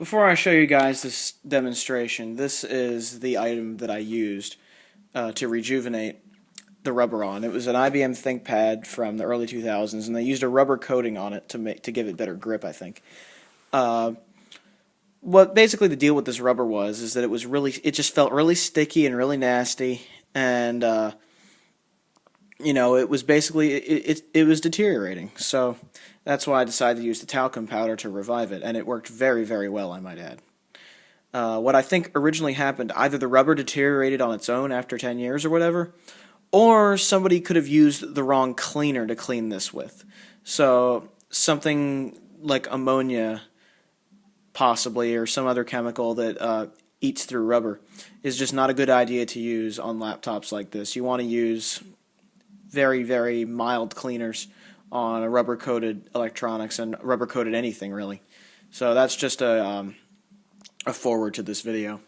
Before I show you guys this demonstration, this is the item that I used to rejuvenate the rubber on. It was an IBM Thinkpad from the early 2000s, and they used a rubber coating on it to give it better grip, I think. What basically the deal with this rubber was is that it just felt really sticky and really nasty, and it was basically it was deteriorating. So that's why I decided to use the talcum powder to revive it, and it worked very, very well, I might add. What I think originally happened, either the rubber deteriorated on its own after 10 years or whatever, or somebody could have used the wrong cleaner to clean this with. So something like ammonia, possibly, or some other chemical that eats through rubber is just not a good idea to use on laptops like this. You want to use very, very mild cleaners on a rubber-coated electronics and rubber-coated anything, really. So that's just a forward to this video.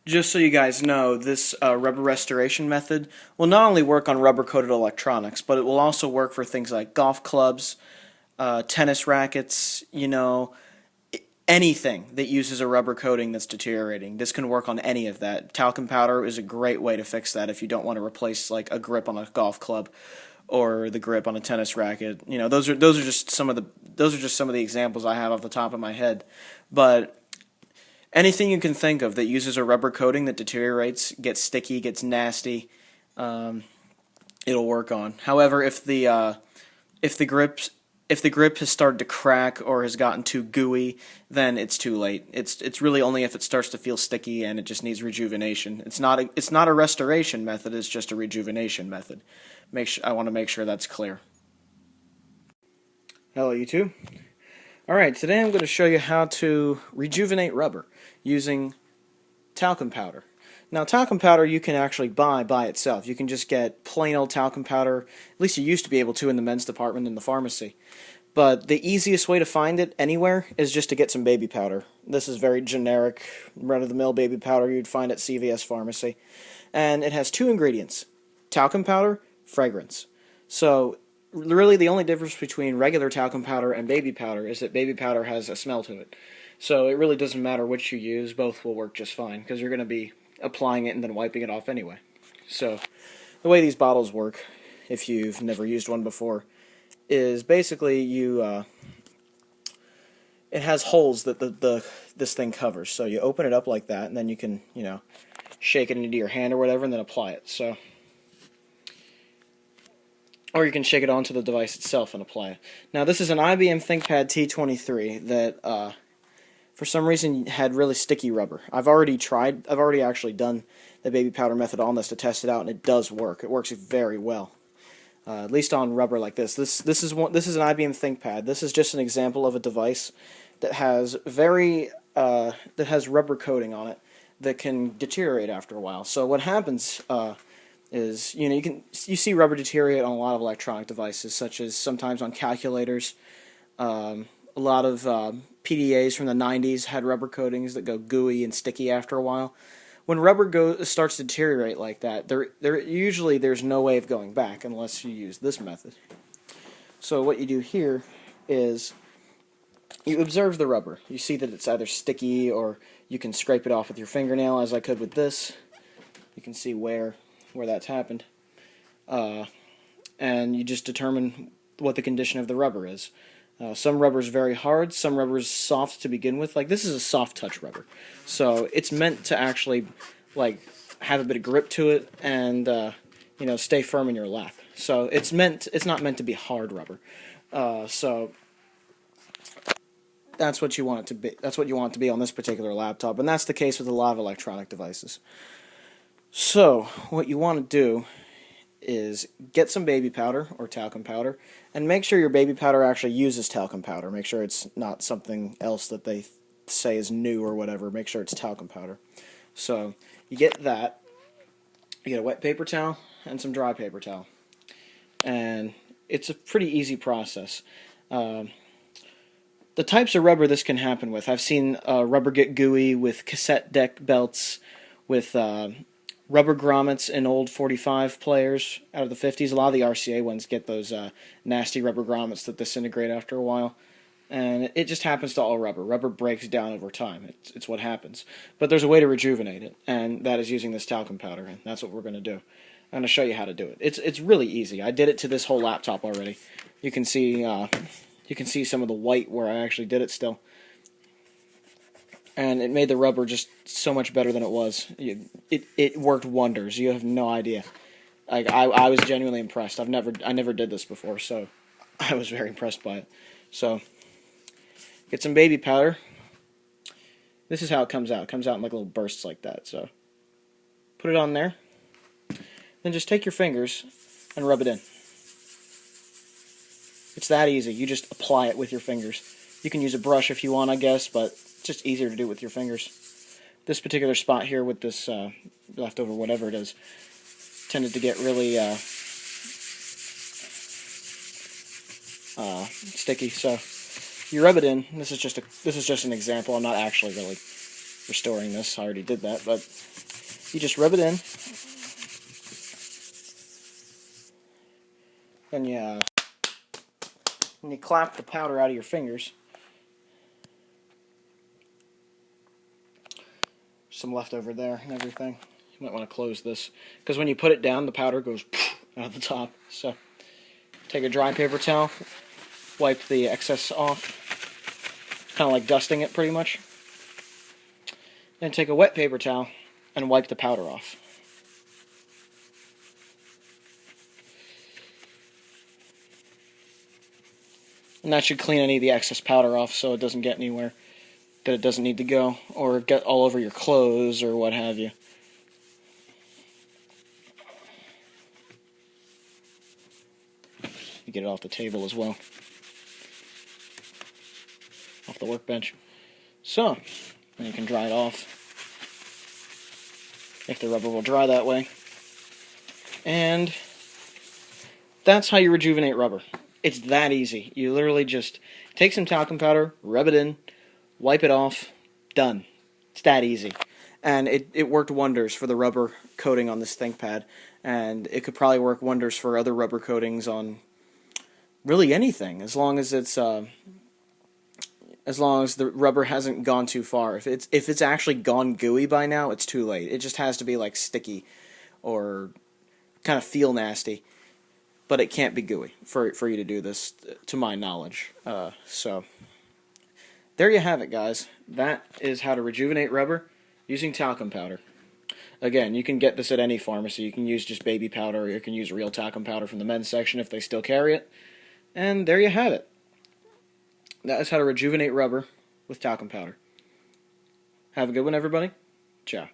Just so you guys know, this rubber restoration method will not only work on rubber-coated electronics, but it will also work for things like golf clubs, tennis rackets, anything that uses a rubber coating that's deteriorating. This can work on any of that. Talcum powder is a great way to fix that if you don't want to replace like a grip on a golf club or the grip on a tennis racket. Those are just some of the examples I have off the top of my head. But anything you can think of that uses a rubber coating that deteriorates, gets sticky, gets nasty, it'll work on. However, if the grip has started to crack or has gotten too gooey, then it's too late. It's really only if it starts to feel sticky and it just needs rejuvenation. It's not a restoration method. It's just a rejuvenation method. I want to make sure that's clear. Hello, YouTube. All right, today I'm going to show you how to rejuvenate rubber using talcum powder. Now, talcum powder you can actually buy by itself. You can just get plain old talcum powder. At least you used to be able to in the men's department in the pharmacy. But the easiest way to find it anywhere is just to get some baby powder. This is very generic, run-of-the-mill baby powder you'd find at CVS Pharmacy. And it has two ingredients: talcum powder, fragrance. So really the only difference between regular talcum powder and baby powder is that baby powder has a smell to it. So it really doesn't matter which you use, both will work just fine, because you're going to be applying it and then wiping it off anyway. So the way these bottles work, if you've never used one before, is basically it has holes that this thing covers. So you open it up like that, and then you can shake it into your hand or whatever, and then apply it. So, or you can shake it onto the device itself and apply it. Now, this is an IBM Thinkpad T23 that for some reason had really sticky rubber. I've already actually done the baby powder method on this to test it out, and it does work. It works very well. At least on rubber like this. This is an IBM Thinkpad. This is just an example of a device that has rubber coating on it that can deteriorate after a while. So what happens is you see rubber deteriorate on a lot of electronic devices, such as sometimes on calculators. A lot of PDAs from the 90s had rubber coatings that go gooey and sticky after a while. When rubber starts to deteriorate like that, usually there's no way of going back unless you use this method. So what you do here is you observe the rubber. You see that it's either sticky, or you can scrape it off with your fingernail, as I could with this. You can see where that's happened. And you just determine what the condition of the rubber is. Some rubber is very hard, some rubber is soft to begin with. Like, this is a soft touch rubber, so it's meant to actually have a bit of grip to it and stay firm in your lap. So it's not meant to be hard rubber. So that's what you want it to be. That's what you want it to be on this particular laptop, and that's the case with a lot of electronic devices. So what you want to do is get some baby powder or talcum powder, and make sure your baby powder actually uses talcum powder. Make sure it's not something else that they say is new or whatever. Make sure it's talcum powder. So you get that, you get a wet paper towel and some dry paper towel, and it's a pretty easy process. The types of rubber this can happen with, I've seen rubber get gooey with cassette deck belts, with rubber grommets in old 45 players out of the 50s. A lot of the RCA ones get those nasty rubber grommets that disintegrate after a while. And it just happens to all rubber. Rubber breaks down over time. It's what happens. But there's a way to rejuvenate it, and that is using this talcum powder, and that's what we're going to do. I'm going to show you how to do it. It's really easy. I did it to this whole laptop already. You can see some of the white where I actually did it still. And it made the rubber just so much better than it was. It worked wonders. You have no idea. Like I was genuinely impressed. I never did this before, so I was very impressed by it. So get some baby powder. This is how it comes out. It comes out in like little bursts like that. So put it on there. Then just take your fingers and rub it in. It's that easy. You just apply it with your fingers. You can use a brush if you want, I guess, but it's just easier to do with your fingers. This particular spot here with this leftover whatever it is tended to get really sticky. So you rub it in. This is just an example. I'm not actually really restoring this. I already did that, but you just rub it in. Then you clap the powder out of your fingers. Some left over there and everything. You might want to close this, because when you put it down, the powder goes out the top. So take a dry paper towel, wipe the excess off, kind of like dusting it pretty much. Then take a wet paper towel and wipe the powder off. And that should clean any of the excess powder off so it doesn't get anywhere that it doesn't need to go, or get all over your clothes or what have you. You get it off the table as well, off the workbench. So, then you can dry it off, if the rubber will dry that way. And that's how you rejuvenate rubber. It's that easy. You literally just take some talcum powder, rub it in, wipe it off, done. It's that easy. And it worked wonders for the rubber coating on this ThinkPad, and it could probably work wonders for other rubber coatings on really anything, as long as it's as long as the rubber hasn't gone too far. If it's actually gone gooey by now, it's too late. It just has to be like sticky or kind of feel nasty. But it can't be gooey for you to do this, to my knowledge. So there you have it, guys. That is how to rejuvenate rubber using talcum powder. Again, you can get this at any pharmacy. You can use just baby powder, or you can use real talcum powder from the men's section if they still carry it. And there you have it. That is how to rejuvenate rubber with talcum powder. Have a good one, everybody. Ciao.